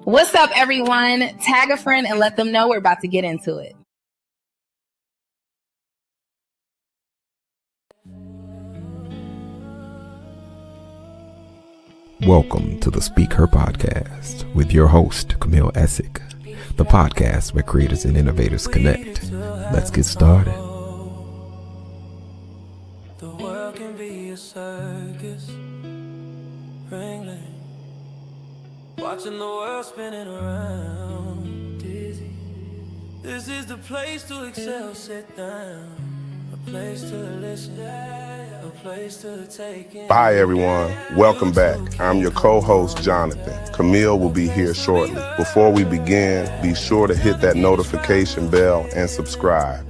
What's up, everyone? Tag a friend and let them know we're about to get into it. Welcome to the Speak Her podcast with your host, Camille Essick, the podcast where creators and innovators connect. Let's get started. The world can be a circus, ringling, watching the world spinning around, dizzy. This is the place to excel, sit down, a place to listen, a place to take in. Hi everyone, welcome back. I'm your co-host Jonathan. Camille will be here shortly. Before we begin, be sure to hit that notification bell and subscribe.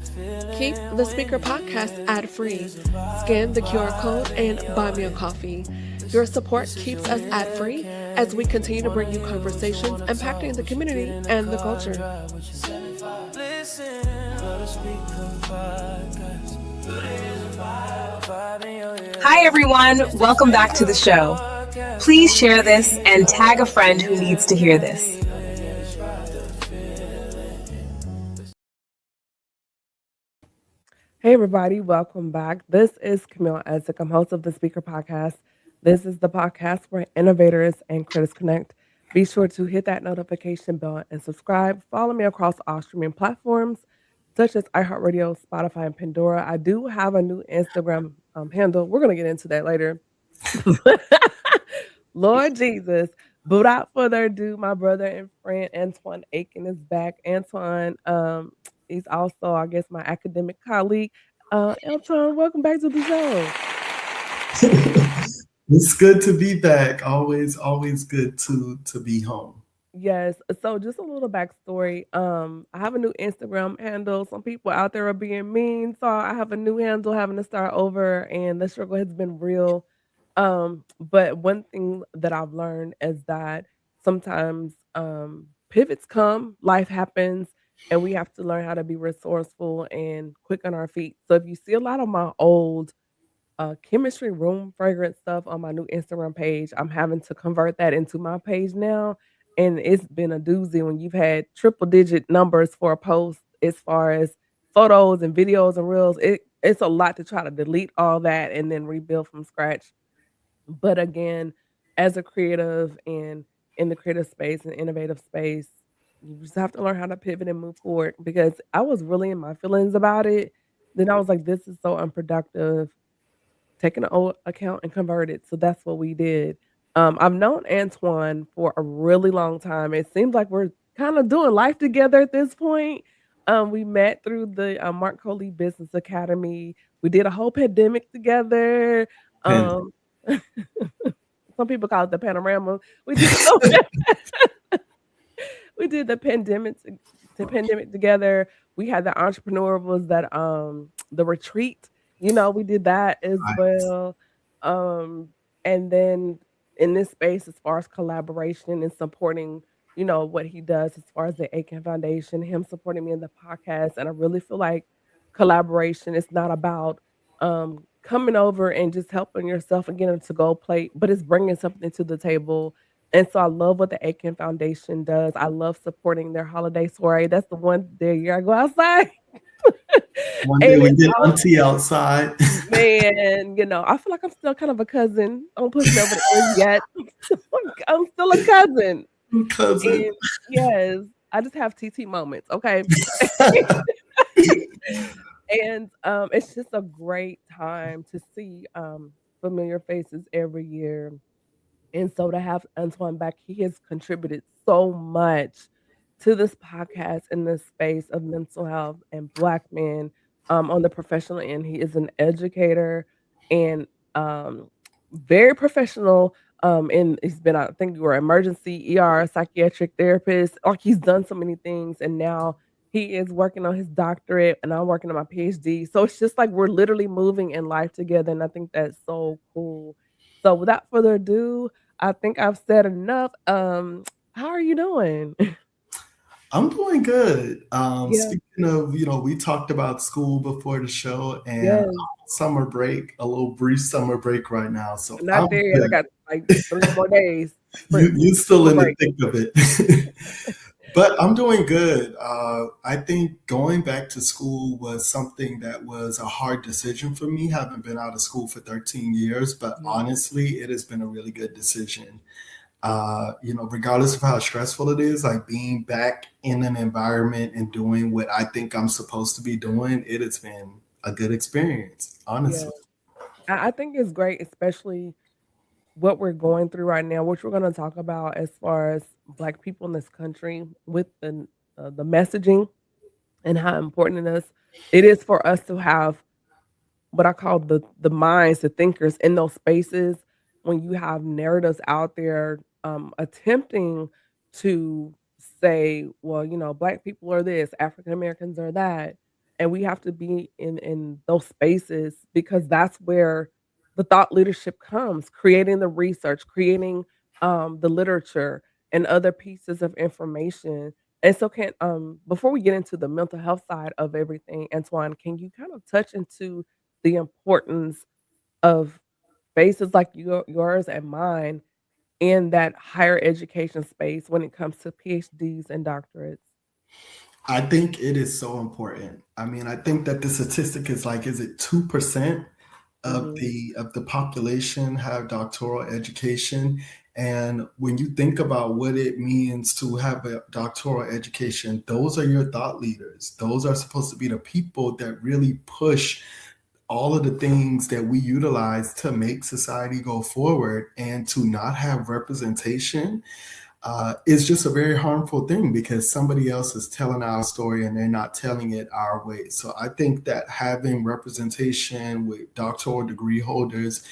Keep the Speaker podcast ad-free. Scan the QR code and buy me a coffee. Your support keeps us ad-free as we continue to bring you conversations impacting the community and the culture. Hi, everyone. Welcome back to the show. Please share this and tag a friend who needs to hear this. Hey, everybody. Welcome back. This is Camille Essick. I'm host of the Speaker Podcast. This is the podcast where innovators and creators connect. Be sure to hit that notification bell and subscribe. Follow me across all streaming platforms such as iHeartRadio, Spotify, and Pandora. I do have a new Instagram handle. We're going to get into that later. Lord Jesus. But without further ado, my brother and friend Antwan Aiken is back. Antwan, he's also, I guess, my academic colleague. Antwan, welcome back to the show. It's good to be back. Always good to be home. Yes. So just a little backstory. I have a new Instagram handle. Some people out there are being mean. So I have a new handle having to start over, and the struggle has been real. But one thing that I've learned is that sometimes pivots come, life happens, and we have to learn how to be resourceful and quick on our feet. So if you see a lot of my old chemistry room fragrance stuff on my new Instagram page, I'm having to convert that into my page now. And it's been a doozy when you've had triple digit numbers for a post as far as photos and videos and reels. It's a lot to try to delete all that and then rebuild from scratch. But again, as a creative and in the creative space and innovative space, you just have to learn how to pivot and move forward, because I was really in my feelings about it. Then I was like, this is so unproductive. Take an old account and convert it. So that's what we did. I've known Antwan for a really long time. It seems like we're kind of doing life together at this point. We met through the Mark Coley Business Academy. We did a whole pandemic together. Some people call it the panorama. We did we did the pandemic together. We had the entrepreneur was that the retreat. We did that as well. And then in this space, as far as collaboration and supporting, what he does as far as the Aiken Foundation, him supporting me in the podcast. And I really feel like collaboration is not about coming over and just helping yourself and getting a to-go plate, but it's bringing something to the table. And so I love what the Aiken Foundation does. I love supporting their holiday soiree. That's the one day a year I go outside. One day we get auntie outside. Man, I feel like I'm still kind of a cousin. I'm pushing over the edge yet. I'm still a cousin. And yes, I just have TT moments, okay? And it's just a great time to see familiar faces every year. And so to have Antwan back, he has contributed so much to this podcast in this space of mental health and Black men on the professional end. He is an educator and very professional. And he's been, I think, you were emergency ER psychiatric therapist. Like, he's done so many things, and now he is working on his doctorate, and I'm working on my PhD. So it's just like we're literally moving in life together, and I think that's so cool. So without further ado, I think I've said enough. How are you doing? I'm doing good. Yeah. Speaking of, we talked about school before the show, and Yes. summer break, a little brief summer break right now. So Not there yet. I got like 3 more days. You still for in the break. thick of it. But I'm doing good. I think going back to school was something that was a hard decision for me, having been out of school for 13 years. But Mhm. honestly, it has been a really good decision. Regardless of how stressful it is, like being back in an environment and doing what I think I'm supposed to be doing, it has been a good experience, Yeah, honestly. I think it's great, especially what we're going through right now, which we're gonna talk about as far as Black people in this country with the messaging and how important it is for us to have what I call the minds, the thinkers in those spaces when you have narratives out there, attempting to say, well, Black people are this, African Americans are that, and we have to be in those spaces because that's where the thought leadership comes, creating the research, creating the literature and other pieces of information. And so can before we get into the mental health side of everything, Antoine, can you kind of touch into the importance of spaces like yours and mine in that higher education space when it comes to PhDs and doctorates? I think it is so important. I mean, I think that the statistic is like, is it 2% of Mhm. the population have doctoral education? And when you think about what it means to have a doctoral education, those are your thought leaders. Those are supposed to be the people that really push all of the things that we utilize to make society go forward. And to not have representation is just a very harmful thing because somebody else is telling our story and they're not telling it our way. So I think that having representation with doctoral degree holders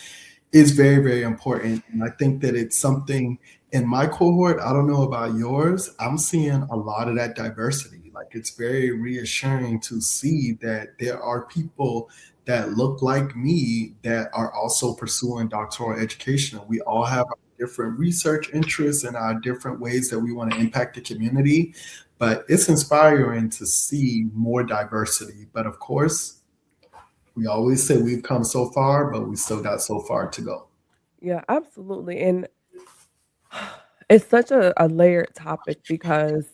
is very, very important. And I think that it's something in my cohort, I don't know about yours, I'm seeing a lot of that diversity. Like it's very reassuring to see that there are people that look like me that are also pursuing doctoral education. We all have our different research interests and our different ways that we want to impact the community. But it's inspiring to see more diversity. But of course, we always say we've come so far, but we still got so far to go. Yeah, absolutely. And it's such a layered topic because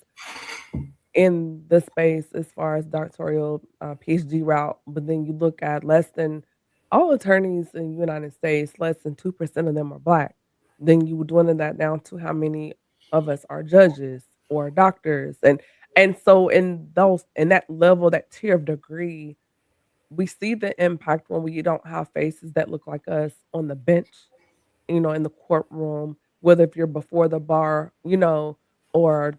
in the space as far as doctoral PhD route, but then you look at less than all attorneys in the United States, less than 2% of them are Black. Then you dwindle that down to how many of us are judges or doctors. And so in that level, that tier of degree, we see the impact when we don't have faces that look like us on the bench, in the courtroom, whether if you're before the bar, or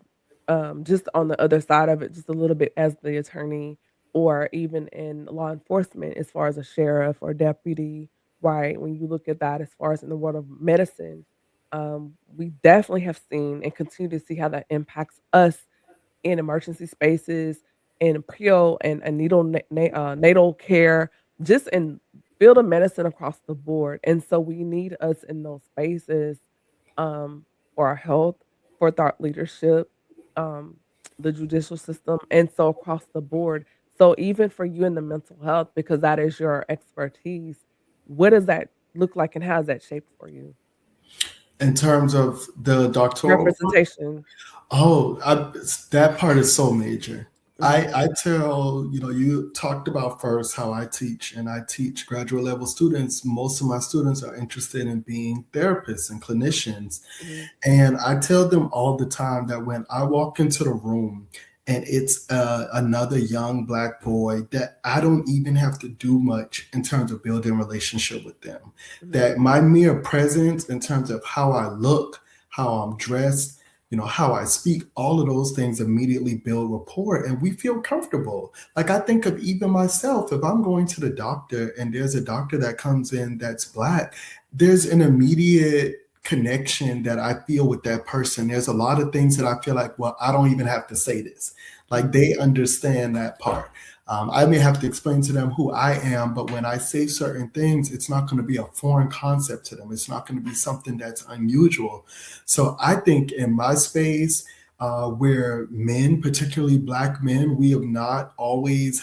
just on the other side of it, just a little bit as the attorney, or even in law enforcement, as far as a sheriff or deputy, right? When you look at that, as far as in the world of medicine, we definitely have seen and continue to see how that impacts us in emergency spaces, in prio and natal care, just in field of medicine across the board. And so we need us in those spaces for our health, for thought leadership, um, the judicial system, and so across the board. So even for you in the mental health, because that is your expertise, what does that look like and how is that shaped for you? In terms of the doctoral, Representation. that part is so major. Mhm, I tell, you talked about first how I teach, and I teach graduate level students. Most of my students are interested in being therapists and clinicians. mhm, And I tell them all the time that when I walk into the room and it's another young Black boy, that I don't even have to do much in terms of building a relationship with them. mhm. That my mere presence in terms of how I look, how I'm dressed, how I speak, all of those things immediately build rapport and we feel comfortable. Like I think of even myself, if I'm going to the doctor and there's a doctor that comes in that's Black, there's an immediate connection that I feel with that person. There's a lot of things that I feel like, well, I don't even have to say this. Like Mhm. they understand that part. I may have to explain to them who I am, but when I say certain things, it's not going to be a foreign concept to them. It's not going to be something that's unusual. So I think in my space, where men, particularly Black men, we have not always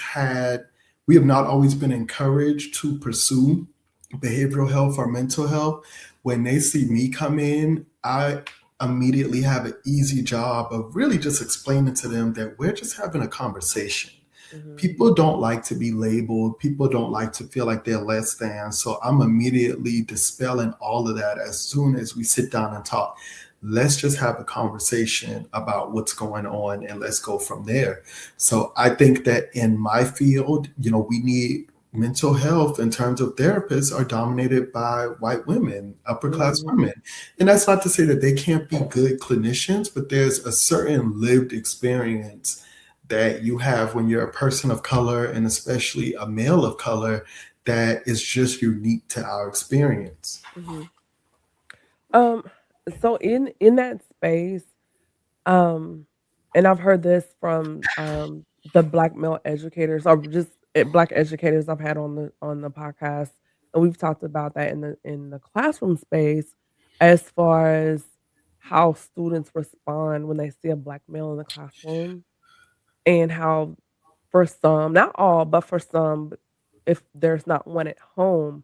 been encouraged to pursue behavioral health or mental health. When they see me come in, I immediately have an easy job of really just explaining to them that we're just having a conversation. People don't like to be labeled. People don't like to feel like they're less than. So I'm immediately dispelling all of that as soon as we sit down and talk. Let's just have a conversation about what's going on and let's go from there. So I think that in my field, we need mental health in terms of therapists are dominated by white women, upper class women. And that's not to say that they can't be good clinicians, but there's a certain lived experience that you have when you're a person of color, and especially a male of color, that is just unique to our experience. So in that space, um, and I've heard this from the Black male educators, or just Black educators I've had on the podcast, and we've talked about that in the classroom space, as far as how students respond when they see a Black male in the classroom, and how for some, not all, but for some, if there's not one at home,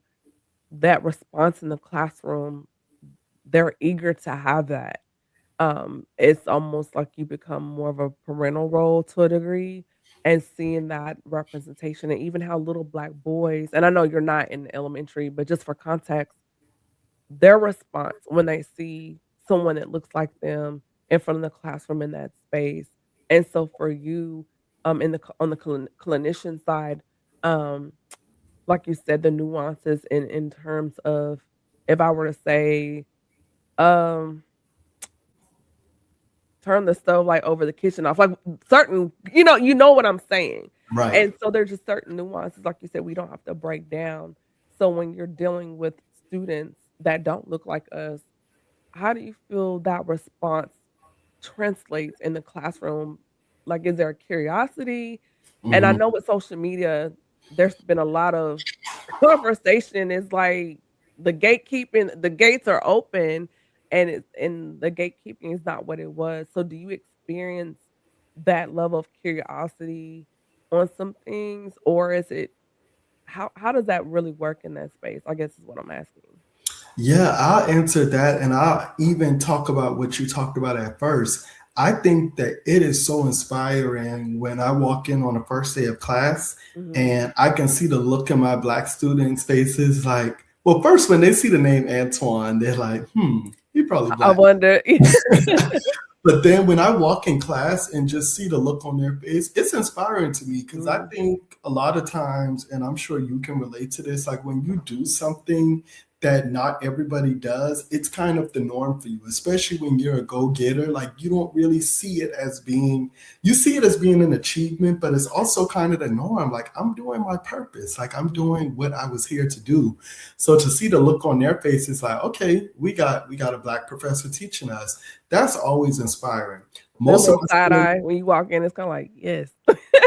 that response in the classroom, they're eager to have that. It's almost like you become more of a parental role to a degree, and seeing that representation, and even how little Black boys, and I know you're not in elementary, but just for context, their response when they see someone that looks like them in front of the classroom in that space. And so for you, in on the clinician side, um, like you said, the nuances in terms of, if I were to say, um, turn the stove light over the kitchen off, like certain, you know what I'm saying. Right. And so there's just certain nuances, like you said, we don't have to break down. So when you're dealing with students that don't look like us, how do you feel that response translates in the classroom? Like, is there a curiosity? And I Mhm. know with social media, there's been a lot of conversation. Is like the gates are open, and the gatekeeping is not what it was. So do you experience that level of curiosity on some things, or is it, how does that really work in that space? I guess is what I'm asking. Yeah, I'll answer that. And I'll even talk about what you talked about at first. I think that it is so inspiring when I walk in on the first day of class Mhm. and I can see the look in my Black students' faces. Like, well, first, when they see the name Antwan, they're like, he probably I Black. wonder. But then when I walk in class and just see the look on their face, it's inspiring to me because I Mm, think a lot of times, and I'm sure you can relate to this, like when you do something that not everybody does, it's kind of the norm for you, especially when you're a go-getter. Like you don't really see it as being, you see it as being an achievement, but it's also kind of the norm. Like I'm doing my purpose, like I'm doing what I was here to do. So to see the look on their face, it's like, okay, we got a Black professor teaching us. That's always inspiring. that Most of little my side students, eye when you walk in, it's kinda like, "Yes."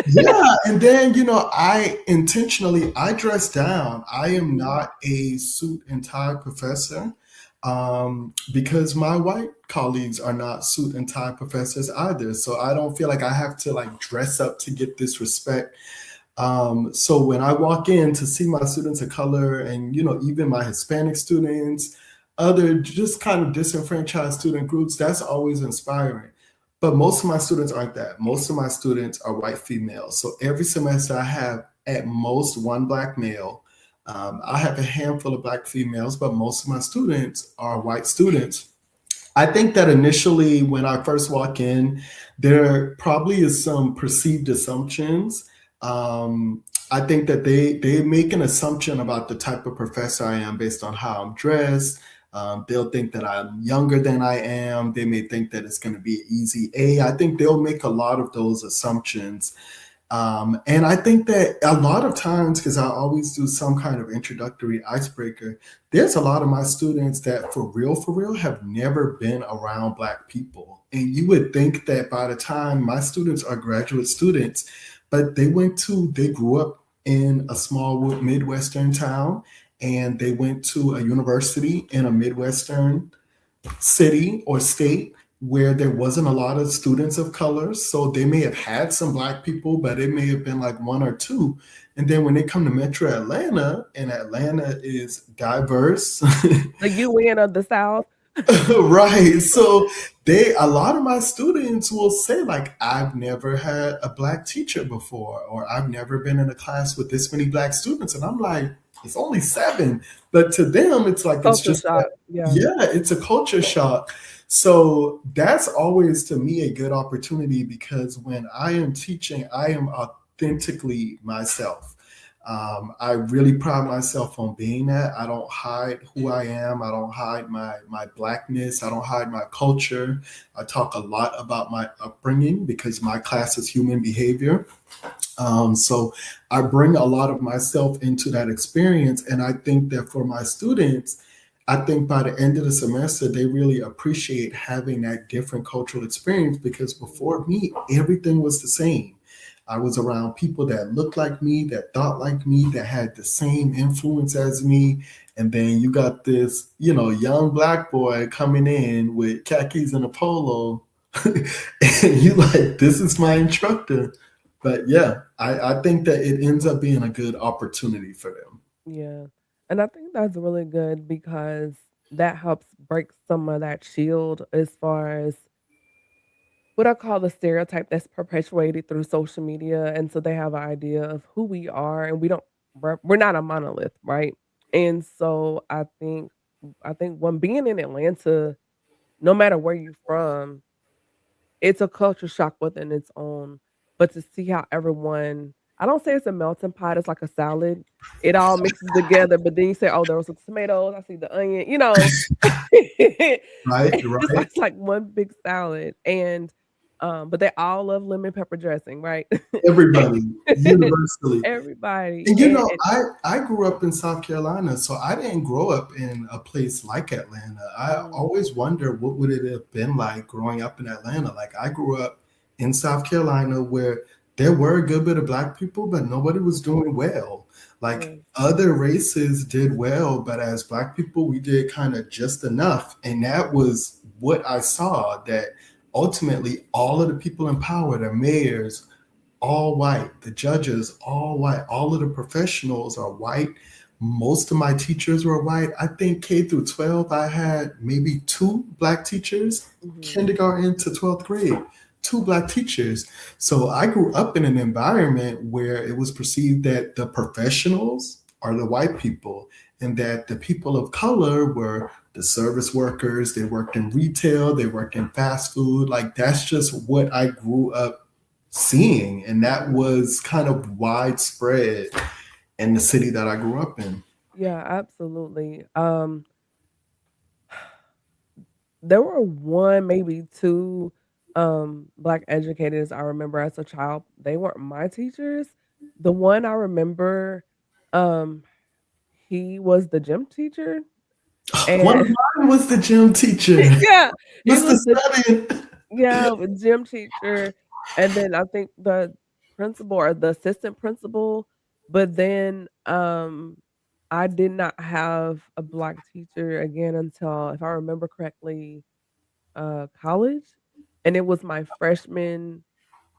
yeah. And then, I intentionally, I dress down. I am Mhm, not a suit and tie professor because my white colleagues are not suit and tie professors either. So I don't feel like I have to like dress up to get this respect. So when I walk in to see my students of color and, even my Hispanic students, other just kind of disenfranchised student groups, that's always inspiring. But most of my students aren't that. Most of my students are white females. So every semester I have at most one Black male. I have a handful of Black females, but most of my students are white students. I think that initially, when I first walk in, there probably is some perceived assumptions. I think that they make an assumption about the type of professor I am based on how I'm dressed. They'll think that I'm younger than I am. They may think that it's going to be an easy A. I think they'll make a lot of those assumptions. And I think that a lot of times, because I always do some kind of introductory icebreaker, there's a lot of my students that for real, have never been around Black people. And you would think that by the time my students are graduate students, but they grew up in a small Midwestern town and they went to a university in a Midwestern city or state where there wasn't a lot of students of color. So they may have had some Black people, but it may have been like one or two. And then when they come to Metro Atlanta, and Atlanta is diverse, the UN of the South. Right. So a lot of my students will say like, I've never had a black teacher before, or I've never been in a class with this many black students. And I'm like, it's only 7. But to them, it's like, it's Culture just, shock. Yeah. yeah, it's a culture shock. So that's always to me a good opportunity, because when I am teaching, I am authentically myself. I really pride myself on being that. I don't hide who I am. I don't hide my blackness. I don't hide my culture. I talk a lot about my upbringing, because my class is human behavior. So I bring a lot of myself into that experience. And I think that for my students, I think by the end of the semester, they really appreciate having that different cultural experience, because before me, everything was the same. I was around people that looked like me, that thought like me, that had the same influence as me. And then you got this, young black boy coming in with khakis and a polo. And you like, this is my instructor. But yeah, I think that it ends up being a good opportunity for them. Yeah. And I think that's really good because that helps break some of that shield as far as what I call the stereotype that's perpetuated through social media. And so they have an idea of who we are, and we're not a monolith, right? And so I think when being in Atlanta, no matter where you're from, it's a culture shock within its own. But to see how everyone, I don't say it's a melting pot, it's like a salad. It all mixes together, but then you say, "Oh, there was some tomatoes, I see the onion," Right, It's right. like one big salad, and, but they all love lemon pepper dressing, right? Everybody, universally. Everybody, And and I grew up in South Carolina, so I didn't grow up in a place like Atlanta. I mm, always wonder, what would it have been like growing up in Atlanta. Like, I grew up in South Carolina, where there were a good bit of black people, but nobody was doing well. yeah, Like, other races did well, but as black people, we did kind of just enough. And that was what I saw, that ultimately all of the people in power, the mayors, all white. The judges, all white. All of the professionals are white. Most of my teachers were white. I think K through 12, I had maybe 2 black teachers, mhm, kindergarten to 12th grade, 2 black teachers. So I grew up in an environment where it was perceived that the professionals are the white people, and that the people of color were the service workers. They worked in retail, they worked in fast food. Like, that's just what I grew up seeing. And that mhm. was kind of widespread in the city that I grew up in. Yeah, absolutely. There were 1, maybe 2, black educators I remember as a child. They weren't my teachers. The one I remember, um, he was the gym teacher, One of and mine was the gym teacher, yeah, he Mr. was the Seven. yeah, the gym teacher, and then I think the principal or the assistant principal, but then, I did not have a black teacher again until, if I remember correctly, college, and it was my freshman.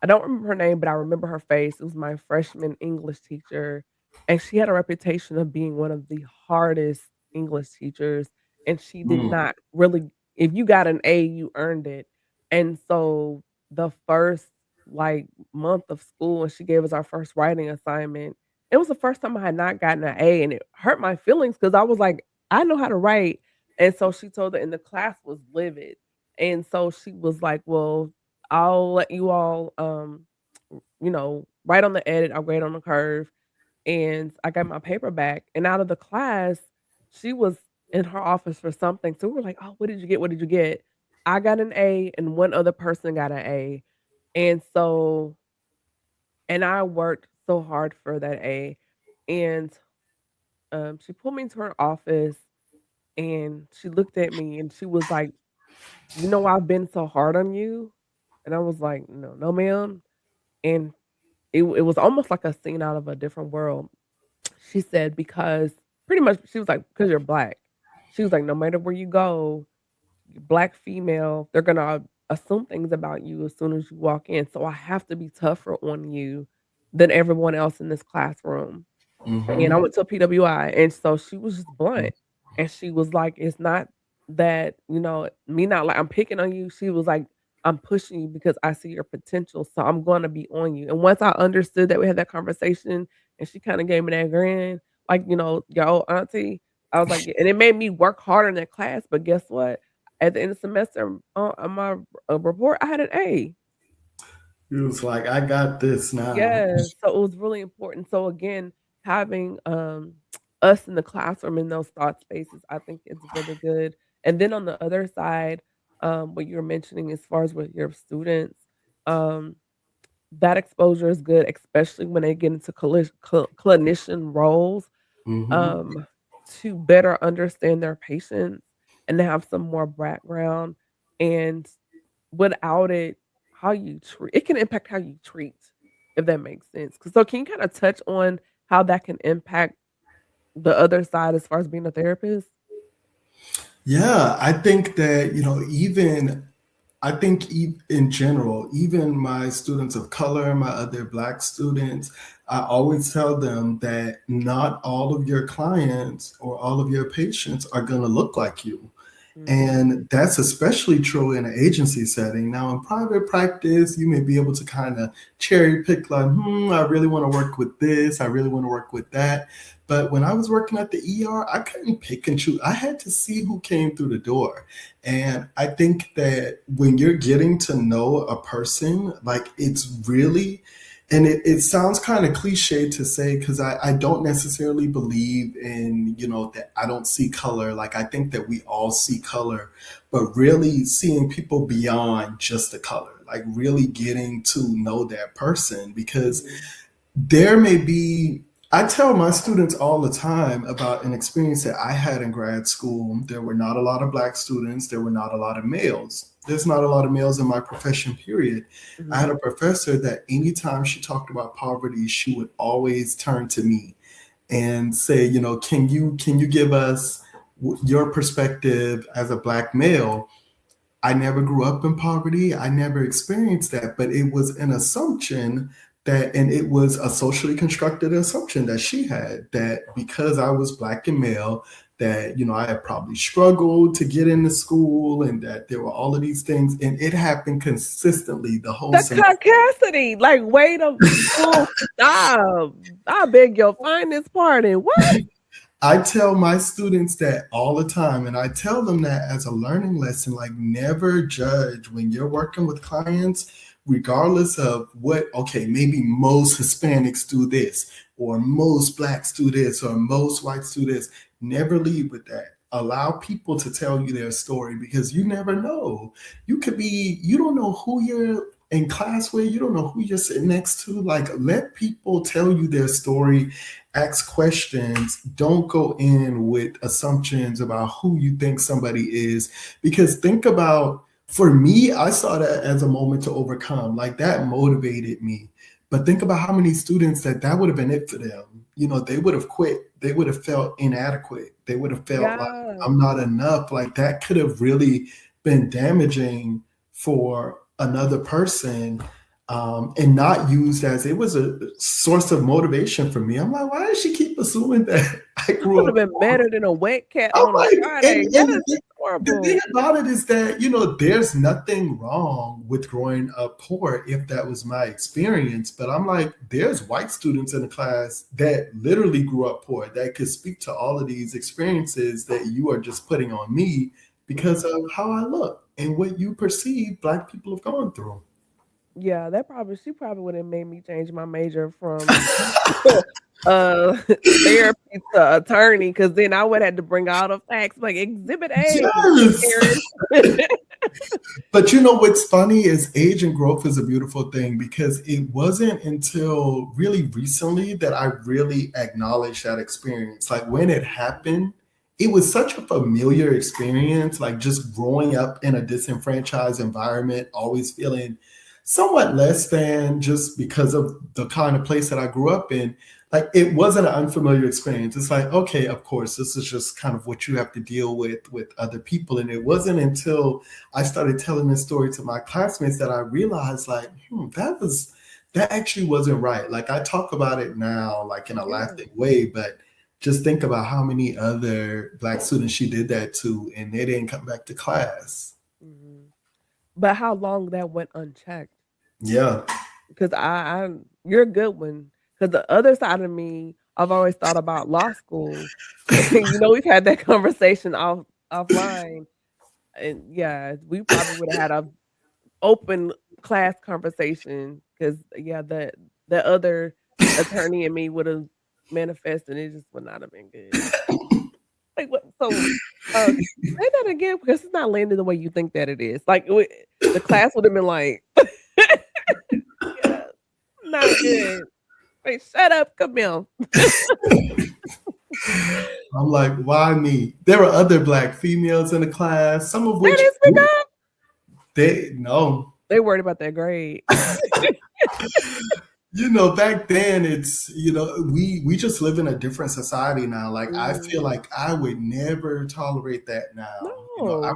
I don't remember her name, but I remember her face. It was my freshman English teacher, and she had a reputation of being one of the hardest English teachers, and she did Mm, not really, if you got an A, you earned it. And so the first, like, month of school, and she gave us our first writing assignment, it was the first time I had not gotten an A, and it hurt my feelings because I was like, "I know how to write." And so she told it, and the class was livid. And so she was like, "Well, I'll let you all, write on the edit, I'll grade on the curve." And I got my paper back, and out of the class, she was in her office for something. So we were like, "Oh, what did you get? What did you get?" I got an A, and one other person got an A. And so, and I worked so hard for that A. And she pulled me into her office, and she looked at me, and she was like, I've been so hard on you." And I was like, "No, no, ma'am." And it was almost like a scene out of a different world. She said, "Because," pretty much she was like, "'Cause you're black." She was like, "No matter where you go, black female, they're gonna assume things about you as soon as you walk in. So I have to be tougher on you than everyone else in this classroom." And I mhm. went to a PWI, and so she was just blunt. And she was like, "It's not that, me not like I'm picking on you. She was like, I'm pushing you because I see your potential. So I'm going to be on you. And once I understood that we had that conversation and she kind of gave me that grin, like, your old auntie, I was like, and it made me work harder in that class. But guess what? At the end of the semester, on my report, I had an A. He was like, I got this now. Yes, so it was really important. So again, having, us in the classroom in those thought spaces, I think it's really good. And then on the other side, what you were mentioning as far as with your students, um, that exposure is good, especially when they get into clinician roles, Hmm. um, to better understand their patients and to have some more background. And without it, how you treat it can impact how you treat, if that makes sense. 'Cause so can you kinda touch on how that can impact the other side as far as being a therapist? Yeah, I think that, I think in general, even my students of color, my other Black students, I always tell them that not all of your clients or all of your patients are going to look like you. Mhm. And that's especially true in an agency setting. Now, in private practice, you may be able to kind of cherry pick, like, I really want to work with this, I really want to work with that. But when I was working at the ER, I couldn't pick and choose. I had to see who came through the door. And I think that when you're getting to know a person, like it's really, and it sounds kind of cliche to say because I don't necessarily believe in, that I don't see color. Like I think that we all see color, but really seeing people beyond just the color, like really getting to know that person because Mhm. there may be, I tell my students all the time about an experience that I had in grad school. There were not a lot of Black students, there were not a lot of males. There's not a lot of males in my profession, period. I had Mhm. a professor that anytime she talked about poverty, she would always turn to me and say, can you give us your perspective as a Black male? I never grew up in poverty. I never experienced that, but it was an assumption that, and it was a socially constructed assumption that she had that because I was Black and male, that, I had probably struggled to get into school and that there were all of these things. And it happened consistently the whole The semester. caucasity, like, wait a full stop. I beg your finest pardon. What? I tell my students that all the time, and I tell them that as a learning lesson, like never judge when you're working with clients, regardless of what, okay, maybe most Hispanics do this, or most Blacks do this, or most whites do this. Never lead with that. Allow people to tell you their story because you never know. You don't know who you're in class with, you don't know who you're sitting next to. Like, let people tell you their story, ask questions, don't go in with assumptions about who you think somebody is. Because think about, for me, I saw that as a moment to overcome. Like that motivated me. But think about how many students that would have been it for them. They would have quit. They would have felt inadequate. They would have felt like Yeah. I'm not enough. Like that could have really been damaging for another person, and not used as it was a source of motivation for me. I'm like, why does she keep assuming that I I would grew have up been poor? better than a wet cat I'm on a like, Friday. That and is the thing horrible. about it is that, there's nothing wrong with growing up poor if that was my experience. But I'm like, there's white students in the class that literally grew up poor that could speak to all of these experiences that you are just putting on me because Mhm. of how I look and what you perceive Black people have gone through. Yeah, she probably would have made me change my major from uh therapy to attorney, because then I would have to bring all the facts like exhibit A, Yes. Aaron. But what's funny is age and growth is a beautiful thing because it wasn't until really recently that I really acknowledged that experience. Like when it happened, it was such a familiar experience, like just growing up in a disenfranchised environment, always feeling somewhat less than just because of the kind of place that I grew up in. Like it wasn't an unfamiliar experience. It's like, okay, of course, this is just kind of what you have to deal with other people. And it wasn't until I started telling this story to my classmates that I realized, like, that actually wasn't right. Like I talk about it now, like in a Yeah. laughing way, but just think about how many other Black students she did that to, and they didn't come back to class. Mhm. But how long that went unchecked? Yeah. Because you're a good one. Because the other side of me, I've always thought about law school. We've had that conversation offline, and yeah, we probably would have had a open class conversation. Because yeah, the other attorney in me would have manifested. It just would not have been good. Like what? So, say that again because it's not landing the way you think that it is. Like the class would have been like, yeah, not good. Wait, shut up, Camille. I'm like, why me? There were other Black females in the class, some of That which is speak up. they no. They worried about that grade. Back then it's we just live in a different society now. Like I feel Mhm. like I would never tolerate that now. I No.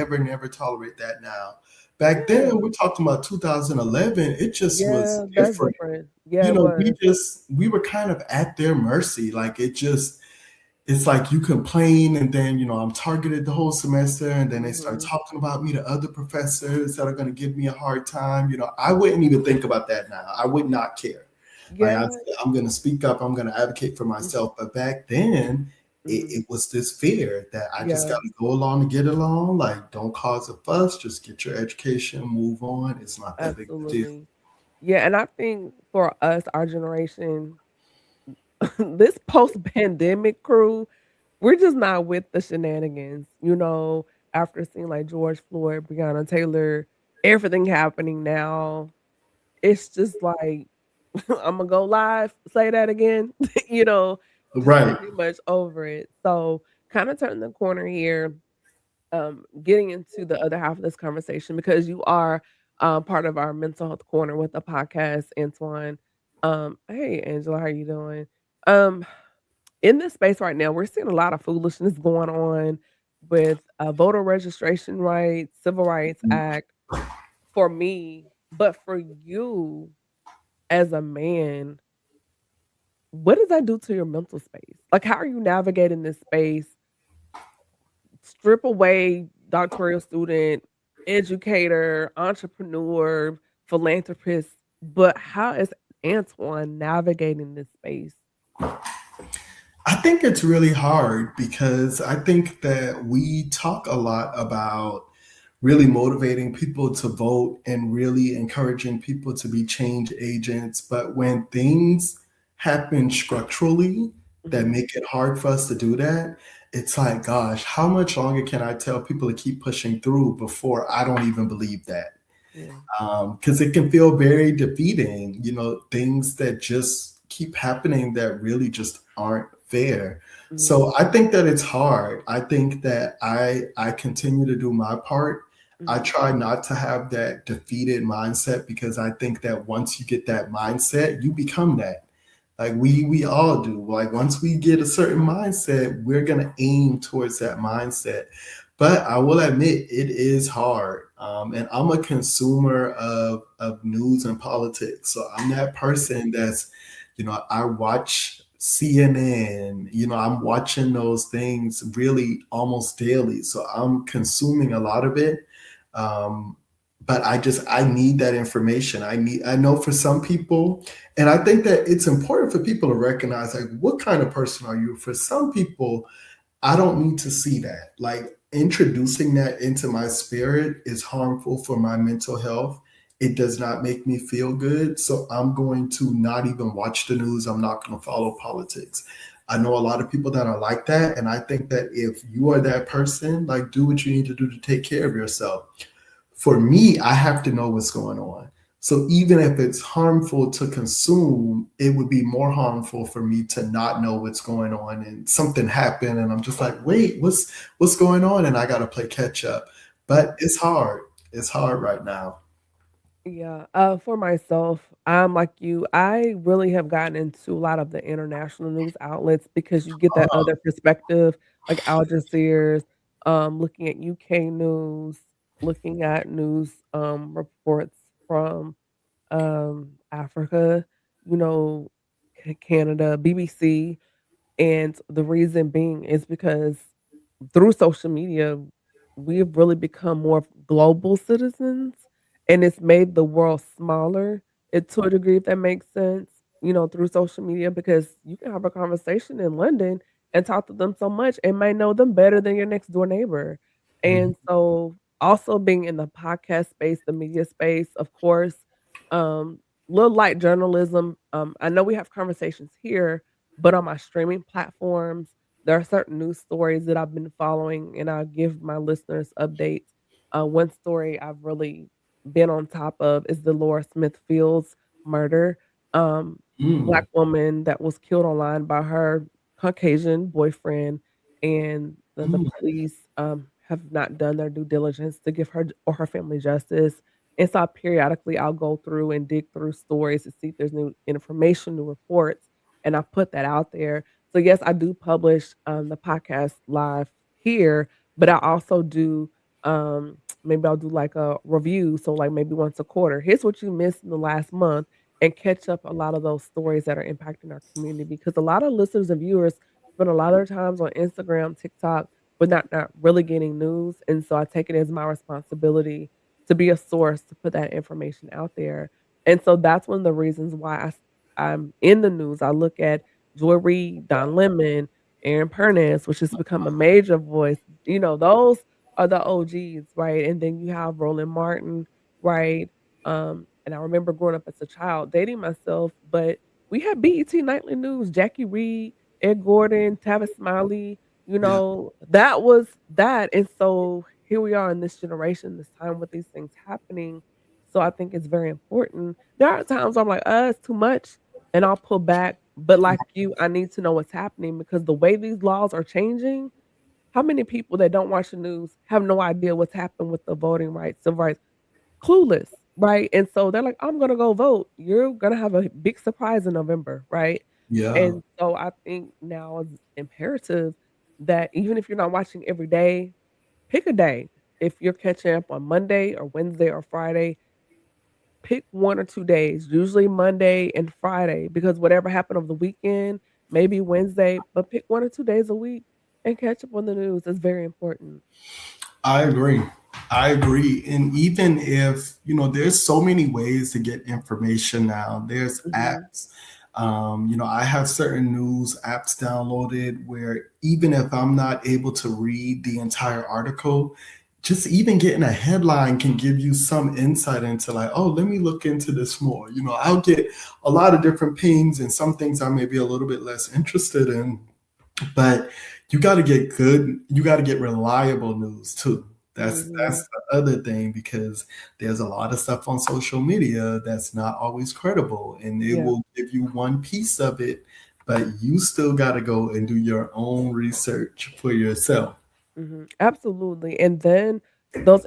would never tolerate that now. Back then, Yeah. we're talking about 2011. It just was Yeah, that's different. different. Yeah, it We was. we were kind of at their mercy. Like it's like you complain and then I'm targeted the whole semester, and then they start Mhm. talking about me to other professors that are going to give me a hard time. I wouldn't even think about that now. I would not care. Like Yeah. I'm going to speak up, I'm going to advocate for myself. But back then Mhm. it was this fear that I just got Yeah, to go along to get along. Like, don't cause a fuss, just get your education, move on. It's not that big of a deal. absolutely. Yeah, and I think for us, our generation, this post-pandemic crew, we're just not with the shenanigans, after seeing like George Floyd, Breonna Taylor, everything happening now. It's just like I'm gonna go live, say that again, just Right. pretty much over it. So kind of turning the corner here, getting into the other half of this conversation because you are part of our mental health corner with the podcast, Antwan. Hey Angela, how you doing? Um, in this space right now, we're seeing a lot of foolishness going on with voter registration rights, Civil Rights Act for me, but for you as a man, what does that do to your mental space? Like, how are you navigating this space? Strip away doctoral student, educator, entrepreneur, philanthropist, but how is Antoine navigating this space? I think it's really hard because I think that we talk a lot about really motivating people to vote and really encouraging people to be change agents. But when things happen structurally that Mhm. make it hard for us to do that, it's like, gosh, how much longer can I tell people to keep pushing through before I don't even believe that? Yeah. Because it can feel very defeating, things that just keep happening that really just aren't fair. Mhm. So I think that it's hard. I think that I continue to do my part. I Mhm. try not to have that defeated mindset because I think that once you get that mindset, you become that. Like we all do. Like once we get a certain mindset, we're gonna aim towards that mindset. But I will admit it is hard. And I'm a consumer of news and politics. So I'm that person that's, I watch CNN, I'm watching those things really almost daily. So I'm consuming a lot of it. Um, but I need that information. I know for some people, and I think that it's important for people to recognize like what kind of person are you? For some people, I don't need to see that. Like introducing that into my spirit is harmful for my mental health. It does not make me feel good. So I'm going to not even watch the news. I'm not going to follow politics. I know a lot of people that are like that. And I think that if you are that person, like do what you need to do to take care of yourself. For me, I have to know what's going on. So even if it's harmful to consume, it would be more harmful for me to not know what's going on and something happened and I'm just like, wait, what's going on? And I gotta play catch up. But it's hard. It's hard right now. Yeah, for myself, I'm like you. I really have gotten into a lot of the international news outlets because you get that other perspective, like Al Jazeera's, looking at UK news, looking at news reports from Africa, you know, Canada, BBC. And the reason being is because through social media, we've really become more global citizens, and it's made the world smaller, to a degree, if that makes sense, through social media, because you can have a conversation in London and talk to them so much and might know them better than your next door neighbor. Mhm. And so also being in the podcast space, the media space, of course, um, little light journalism. I know we have conversations here, but on my streaming platforms, there are certain news stories that I've been following, and I'll give my listeners updates. One story I've really been on top of is the Laura Smith Fields murder. Black Mm, woman that was killed online by her Caucasian boyfriend, and the mm. police have not done their due diligence to give her or her family justice. And so periodically I'll go through and dig through stories to see if there's new information, new reports, and I put that out there. So yes, I do publish the podcast live here, but I also do maybe I'll do like a review. So like maybe once a quarter. Here's what you missed in the last month and catch up a lot of those stories that are impacting our community because a lot of listeners and viewers spend a lot of their times on Instagram, TikTok, but not really getting news. And so I take it as my responsibility to be a source to put that information out there. And so that's one of the reasons why I'm in the news. I look at Joy Reid, Don Lemon, Aaron Pernez, which has become a major voice. Those are the OGs, right? And then you have Roland Martin, right? And I remember growing up as a child, dating myself, but we had BET Nightly News, Jackie Reed, Ed Gordon, Tavis Smiley, Yeah, that was that. And so here we are in this generation, this time with these things happening. So I think it's very important. There are times I'm like, it's too much, and I'll pull back. But like you, I need to know what's happening because the way these laws are changing, how many people that don't watch the news have no idea what's happened with the voting rights, civil rights, clueless, right? And so they're like, I'm gonna go vote. You're gonna have a big surprise in November, right? yeah. And so I think now it's imperative that even if you're not watching every day, pick a day. If you're catching up on Monday or Wednesday or Friday, pick 1 or 2 days, usually Monday and Friday, because whatever happened over the weekend, maybe Wednesday, but pick 1 or 2 days a week and catch up on the news. It's very important. I agree. I agree. And even if, there's so many ways to get information now, there's Mhm, apps. I have certain news apps downloaded where even if I'm not able to read the entire article, just even getting a headline can give you some insight into like, oh, let me look into this more. I'll get a lot of different pings and some things I may be a little bit less interested in, but you got to get reliable news too. That's mhm. the other thing because there's a lot of stuff on social media that's not always credible and it Yeah. will give you one piece of it, but you still got to go and do your own research for yourself. Absolutely, and then those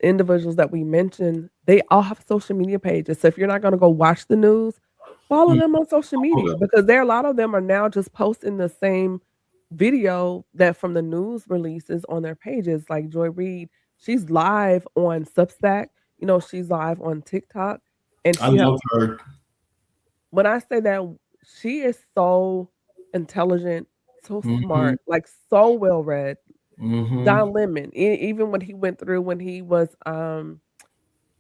individuals that we mentioned, they all have social media pages, so if you're not gonna go watch the news, follow Mm, them on social follow media them. because a lot of them are now just posting the same video that from the news releases on their pages, like Joy Reid, she's live on Substack, she's live on TikTok, and I she has love her. when I say that, she is so intelligent, so Hmm. smart, like, so well read. Hmm. Don Lemon, even when he went through when he was,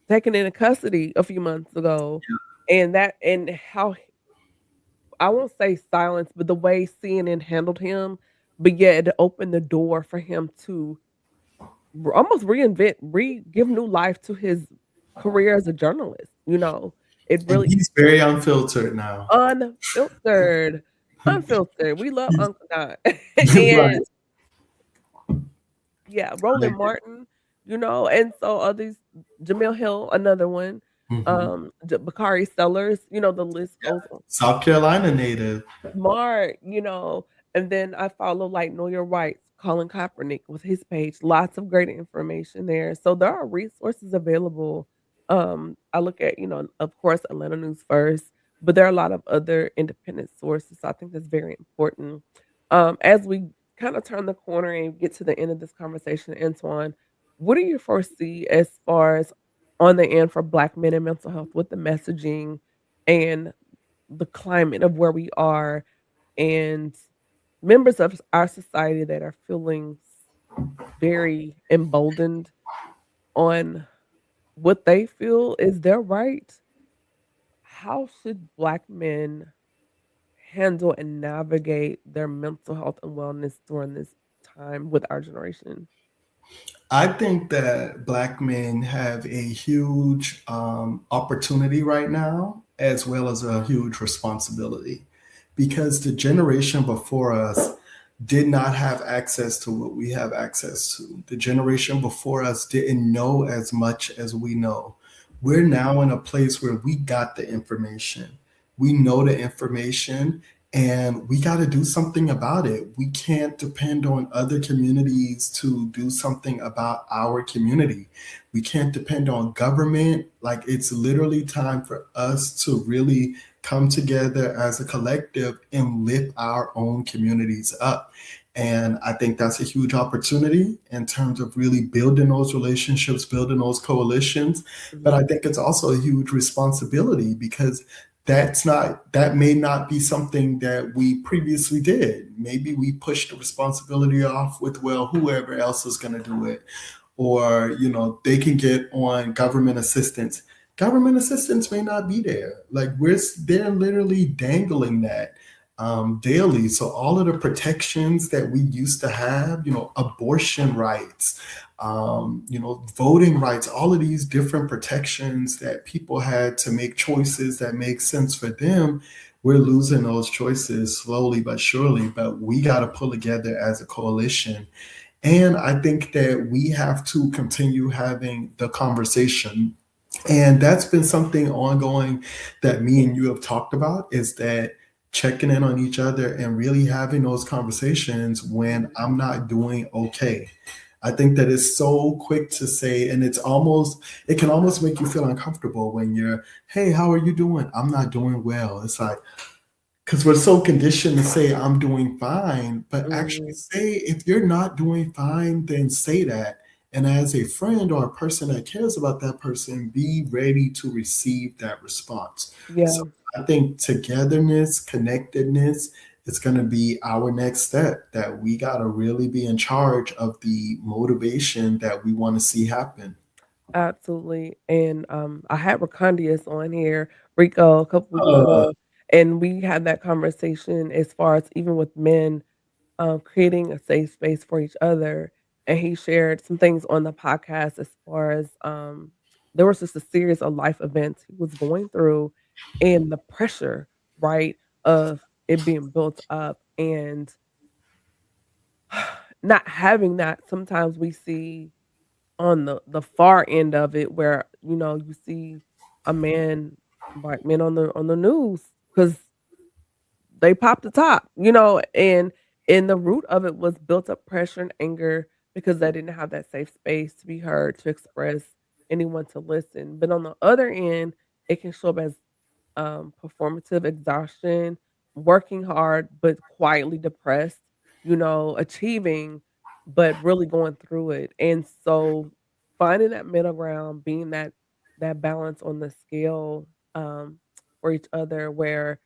taken into custody a few months ago, and how I won't say silence, but the way CNN handled him, but yet it opened the door for him to almost reinvent, give new life to his career as a journalist. It And really he's very unfiltered now. unfiltered, unfiltered. We love He's Uncle Don. right. And yeah, I Roland agree. Martin, and so are these Jamil Hill, another one, Hmm. Bakari Sellers, the list goes on. South Carolina native. Smart, and then I follow like Know Your Rights, Colin Kaepernick with his page. Lots of great information there. So there are resources available. I look at, of course, Atlanta News First, but there are a lot of other independent sources. So I think that's very important. As we kind of turn the corner and get to the end of this conversation, Antoine, what do you foresee as far as on the end for Black men and mental health with the messaging and the climate of where we are and members of our society that are feeling very emboldened on what they feel is their right. How should Black men handle and navigate their mental health and wellness during this time with our generation? I think that Black men have a huge opportunity right now, as well as a huge responsibility, because the generation before us did not have access to what we have access to. The generation before us didn't know as much as we know. We're now in a place where we got the information. We know the information, and we got to do something about it. We can't depend on other communities to do something about our community. We can't depend on government. Like, it's literally time for us to really come together as a collective and lift our own communities up. And I think that's a huge opportunity in terms of really building those relationships, building those coalitions. But I Mhm. think it's also a huge responsibility, because that may not be something that we previously did. Maybe we pushed the responsibility off with, well, whoever else is going to do it, or they can get on government assistance. Government assistance may not be there. Like, they're literally dangling that daily. So all of the protections that we used to have, abortion rights, voting rights, all of these different protections that people had to make choices that make sense for them, we're losing those choices slowly but surely. But we got to pull together as a coalition. And I think that we have to continue having the conversation. And that's been something ongoing that me and you have talked about, is that checking in on each other and really having those conversations when I'm not doing okay. I think that it's so quick to say, and it can almost make you feel uncomfortable when you're, hey, how are you doing? I'm not doing well. It's like, because we're so conditioned to say I'm doing fine, but actually Mhm. say, if you're not doing fine, then say that. And as a friend or a person that cares about that person, be ready to receive that response. So Yeah, I think togetherness, connectedness, is going to be our next step, that we got to really be in charge of the motivation that we want to see happen. absolutely. And I had Racondius on here, Rico, a couple weeks Uh, ago, and we had that conversation as far as even with men creating a safe space for each other. And he shared some things on the podcast as far as there was just a series of life events he was going through and the pressure, right, of it being built up and not having that. Sometimes we see on the far end of it where, you see a man, black men on the news because they popped the top, and the root of it was built up pressure and anger because they didn't have that safe space to be heard, to express, anyone to listen. But on the other end, it can show up as performative exhaustion, working hard but quietly depressed, achieving but really going through it. And so finding that middle ground, being that balance on the scale for each other where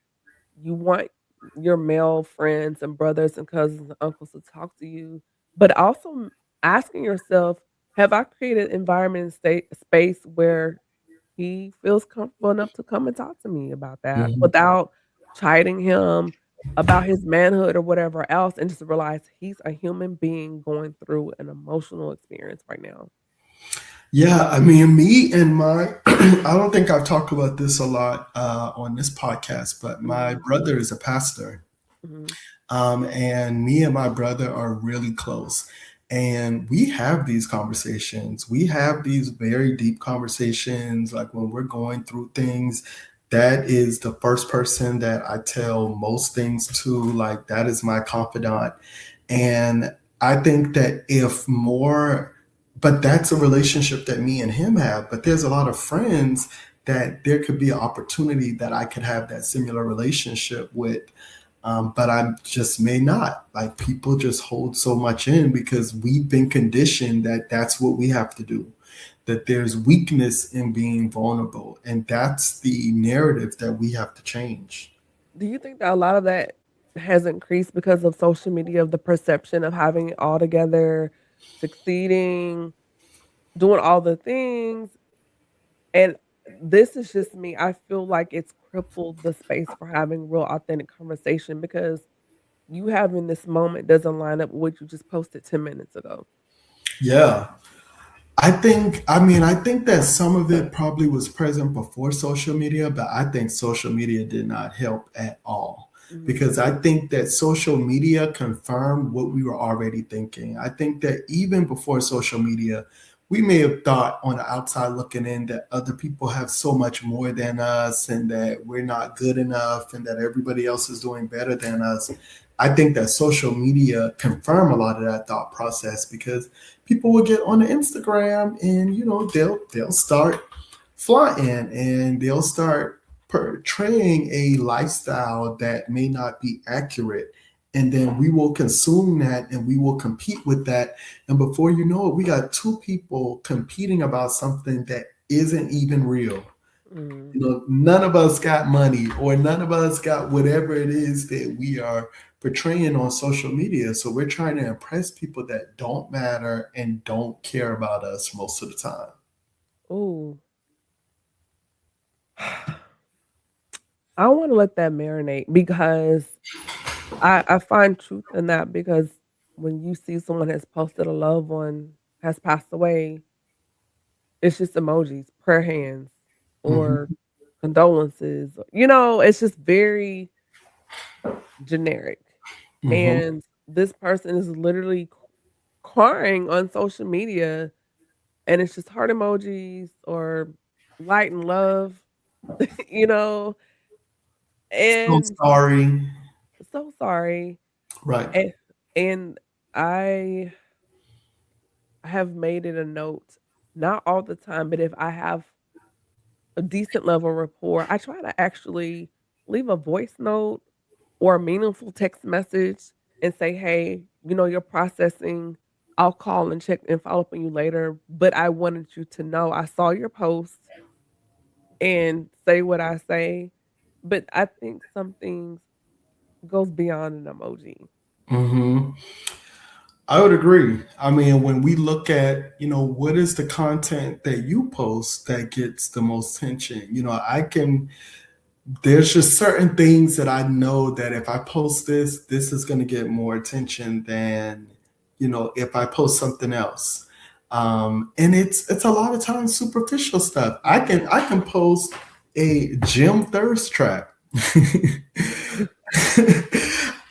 you want your male friends and brothers and cousins and uncles to talk to you, but also asking yourself, have I created environment and space where he feels comfortable enough to come and talk to me about that mhm. without chiding him about his manhood or whatever else, and just realize he's a human being going through an emotional experience right now. Yeah, I mean, me and my, I don't think I've talked about this a lot on this podcast, but my Mhm, brother is a pastor. mhm, And me and my brother are really close. And we have these conversations. We have these very deep conversations. Like, when we're going through things, that is the first person that I tell most things to. Like, that is my confidant. And I think that if more, but that's a relationship that me and him have. But there's a lot of friends that there could be an opportunity that I could have that similar relationship with. But I just may not. Like, people just hold so much in because we've been conditioned that that's what we have to do, that there's weakness in being vulnerable. And that's the narrative that we have to change. do you think that a lot of that has increased because of social media, of the perception of having it all together, succeeding, doing all the things. And this is just me. I feel like it's crippled the space for having real authentic conversation because you having this moment doesn't line up with what you just posted 10 minutes ago. Yeah. I think that some of it probably was present before social media, but I think social media did not help at all Mhm. because I think that social media confirmed what we were already thinking. I think that even before social media, we may have thought on the outside looking in that other people have so much more than us and that we're not good enough and that everybody else is doing better than us. I think that social media confirm a lot of that thought process because people will get on the Instagram and they'll start flaunting and they'll start portraying a lifestyle that may not be accurate. And then we will consume that and we will compete with that. And before you know it, we got two people competing about something that isn't even real. Mm. None of us got money or none of us got whatever it is that we are portraying on social media. So we're trying to impress people that don't matter and don't care about us most of the time. Ooh. I want to let that marinate because I find truth in that because when you see someone has posted a loved one has passed away, it's just emojis, prayer hands, or Hmm. condolences. It's just very generic. Hmm. And this person is literally crying on social media, and it's just heart emojis or light and love, you know, So and sorry. so sorry. Right. And, and I have made it a note, not all the time, but if I have a decent level of rapport, I try to actually leave a voice note or a meaningful text message and say, "Hey, you're processing. I'll call and check and follow up on you later, but I wanted you to know I saw your post and say what I say." But I think some things goes beyond an emoji. Hmm. I would agree. I mean, when we look at, what is the content that you post that gets the most attention? There's just certain things that I know that if I post this is going to get more attention than, if I post something else. And it's a lot of times superficial stuff. I can post a gym thirst trap.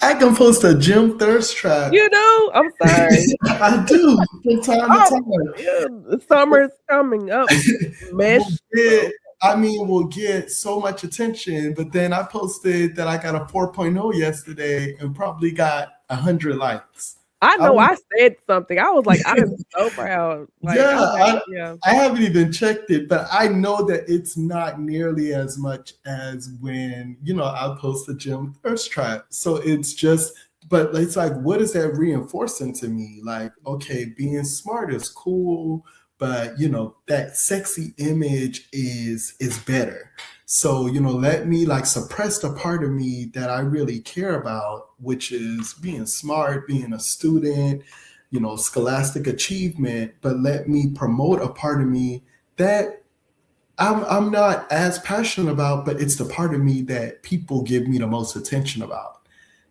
I can post a gym thirst trap. I'm sorry. I do from time to Oh, time. yeah, the summer's coming up. will Mesh. get, Okay. will get so much attention, but then I posted that I got a 4.0 yesterday and probably got 100 likes. I I know don't, I said something. I was like, "I'm so proud." Like, yeah, yeah. I haven't even checked it, but I know that it's not nearly as much as when, I post a gym thirst trap. So it's just, but it's like, what is that reinforcing to me? Like, okay, being smart is cool, but that sexy image is better. So, let me like suppress the part of me that I really care about, which is being smart, being a student, scholastic achievement, but let me promote a part of me that I'm not as passionate about, but it's the part of me that people give me the most attention about.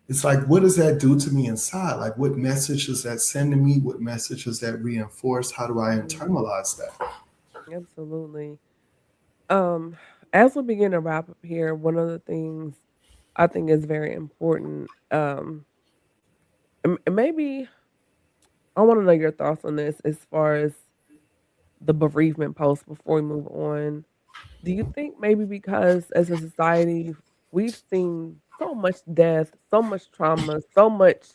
It's like, what does that do to me inside? Like, what message does that send to me? What message does that reinforce? How do I Mhm. internalize that? Absolutely. Um, as we begin to wrap up here, one of the things I think is very important, and maybe I want to know your thoughts on this as far as the bereavement post before we move on. Do you think maybe because as a society we've seen so much death, so much trauma, so much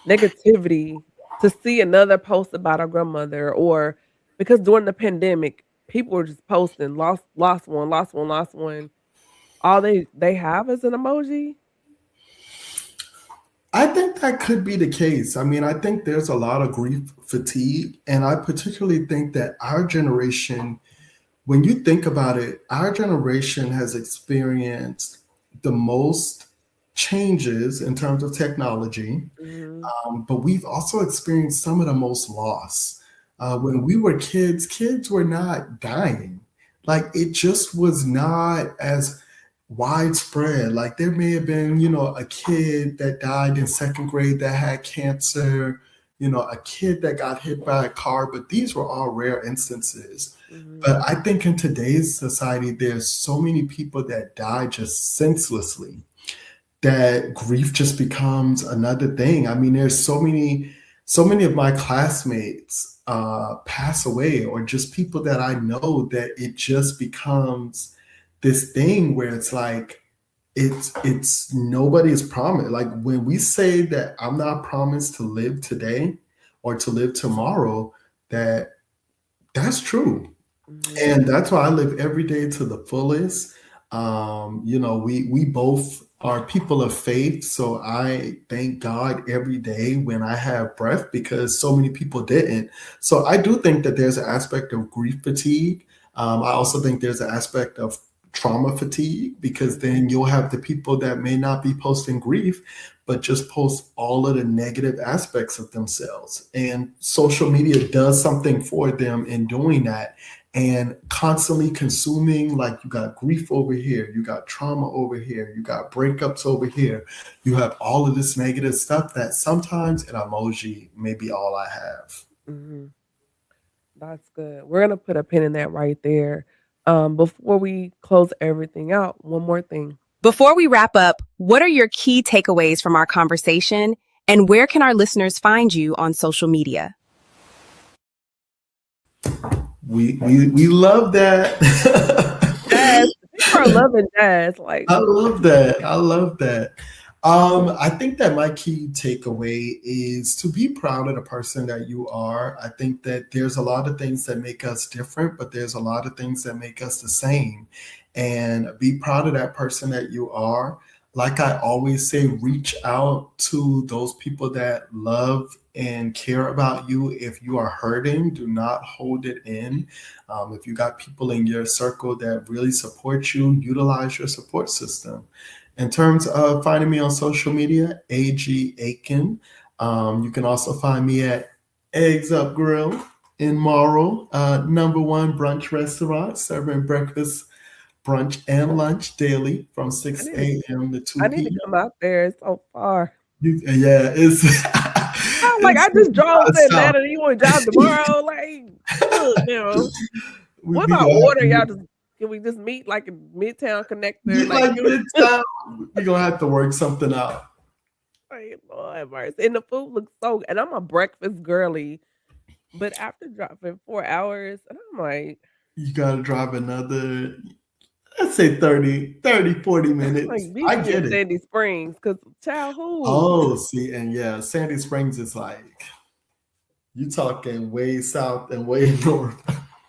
negativity to see another post about our grandmother, or because during the pandemic people were just posting lost one, lost one, lost one. All they have is an emoji? I think that could be the case. I mean, I think there's a lot of grief fatigue. And I particularly think that our generation, when you think about it, our generation has experienced the most changes in terms of technology, Mhm. but we've also experienced some of the most loss. When we were kids, kids were not dying. Like it just was not as widespread. Like there may have been, a kid that died in second grade that had cancer, a kid that got hit by a car, but these were all rare instances. Mhm. But I think in today's society, there's so many people that die just senselessly that grief just becomes another thing. I mean, there's so many of my classmates pass away, or just people that I know that it just becomes this thing where it's like it's nobody is promised. Like when we say that I'm not promised to live today or to live tomorrow, that's true. Mhm. And that's why I live every day to the fullest. We both are people of faith, so I thank God every day when I have breath because so many people didn't. So I do think that there's an aspect of grief fatigue. I also think there's an aspect of trauma fatigue because then you'll have the people that may not be posting grief, but just post all of the negative aspects of themselves. And social media does something for them in doing that, and constantly consuming, like you got grief over here, you got trauma over here, you got breakups over here, you have all of this negative stuff that sometimes an emoji may be all I have. Mhm. That's good. We're gonna put a pin in that right there. Before we close everything out, one more thing. Before we wrap up, what are your key takeaways from our conversation, and where can our listeners find you on social media? We love that. Yes, people are loving jazz. Like, I love that. I love that. I think that my key takeaway is to be proud of the person that you are. I think that there's a lot of things that make us different, but there's a lot of things that make us the same. And be proud of that person that you are. Like I always say, reach out to those people that love and care about you. If you are hurting, do not hold it in. If you got people in your circle that really support you, utilize your support system. In terms of finding me on social media, AG Aiken. You can also find me at Eggs Up Grill in Morrow, number one brunch restaurant, serving breakfast, brunch, and lunch daily from I 6 a.m. to I 2 need to p.m. come out there. It's so far. Yeah, it's I'm like, it's I just drove to south. Atlanta. You want to drive tomorrow? Like, look, we what we about gonna have order? to Y'all just can we just meet like in Midtown Connector? get Like, like midtown. We gonna have to work something out. like, Lord have mercy. And the food looks so. And I'm a breakfast girly, but after driving 4 hours, and I'm like, You gotta drive another, let's say 40 minutes. meet I me in get it. Sandy Springs, cause child, who? Oh, see, and yeah, Sandy Springs is like you talking way south and way north.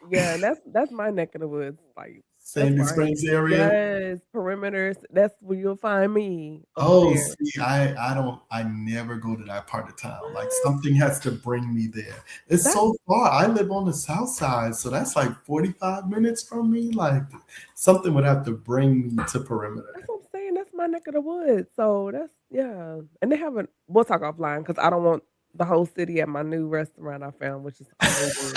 Yeah, and that's my neck of the woods. Like that's Sandy where I Springs area. yes, perimeters. That's where you'll find me up Oh, there. see, I never go to that part of town. Like What? something has to bring me there. It's That's so far. I live on the south side, so that's like 45 minutes from me. Like something would have to bring me to perimeter. that's what I'm saying. That's my neck of the woods. So that's yeah. And they haven't. We'll talk offline because I don't want the whole city at my new restaurant I found, which is amazing.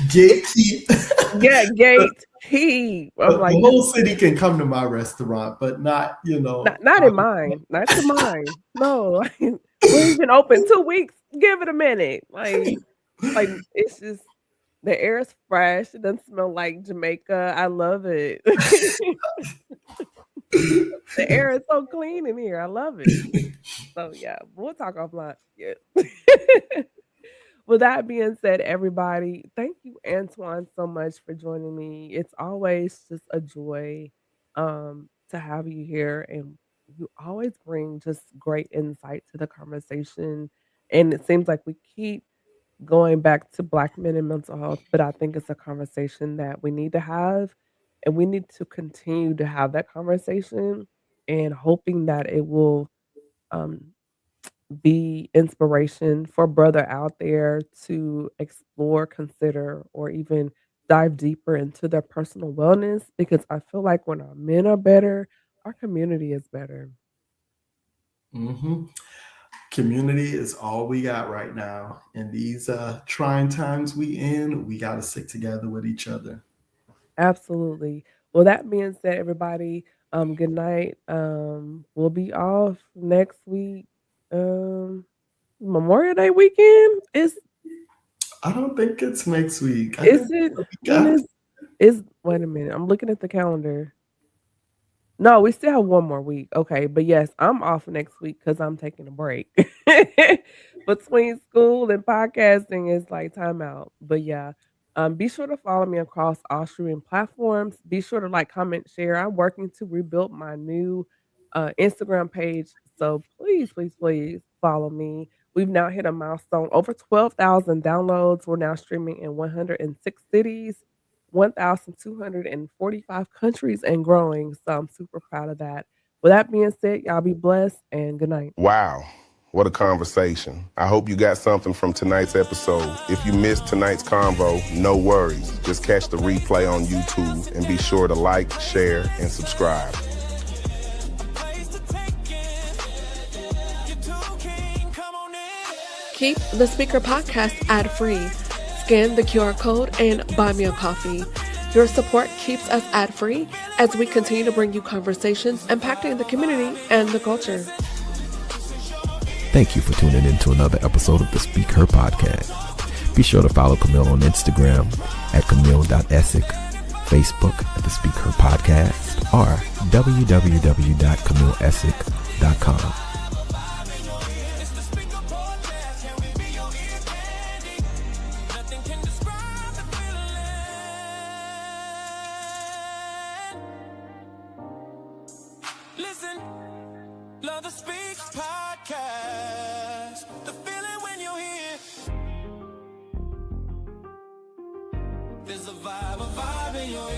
Gatekeep. Yeah, gate key. I'm The like this. whole city can come to my restaurant, but not, Not in mine. Not to mine. No, we've been open 2 weeks. Give it a minute. Like it's just the air is fresh. It doesn't smell like Jamaica. I love it. The air is so clean in here. I love it. So yeah, we'll talk offline. Yeah. With that being said, everybody, thank you, Antoine, so much for joining me. It's always just a joy to have you here, and you always bring just great insight to the conversation. And it seems like we keep going back to Black men and mental health, but I think it's a conversation that we need to have, and we need to continue to have that conversation, and hoping that it will um, be inspiration for brother out there to explore, consider, or even dive deeper into their personal wellness because I feel like when our men are better, our community is better. Hmm. Community is all we got right now. In these trying times we got to stick together with each other. Absolutely. Well, that being said, everybody, good night. We'll be off next week. Um, Memorial Day weekend I don't think it's next week. I think is it's it the week when after. is wait a minute. I'm looking at the calendar. No, we still have one more week. Okay, but yes, I'm off next week because I'm taking a break. Between school and podcasting is like time out. But yeah, be sure to follow me across all streaming platforms. Be sure to like, comment, share. I'm working to rebuild my new Instagram page. So please, please, please follow me. We've now hit a milestone over 12,000 downloads. We're now streaming in 106 cities. 1,245 countries and growing. So I'm super proud of that. With that being said, y'all be blessed and good night. Wow, what a conversation. I hope you got something from tonight's episode. If you missed tonight's convo, no worries. Just catch the replay on YouTube and be sure to like, share, and subscribe. Keep the Speaker Podcast ad-free. Scan the QR code and buy me a coffee. Your support keeps us ad-free as we continue to bring you conversations impacting the community and the culture. Thank you for tuning in to another episode of the Speak Her podcast. Be sure to follow Camille on Instagram at camille.essick, Facebook at the Speak Her podcast, or www.camilleessick.com. Listen, love the Speak Podcast. The feeling when you're here. There's a vibe in your ear.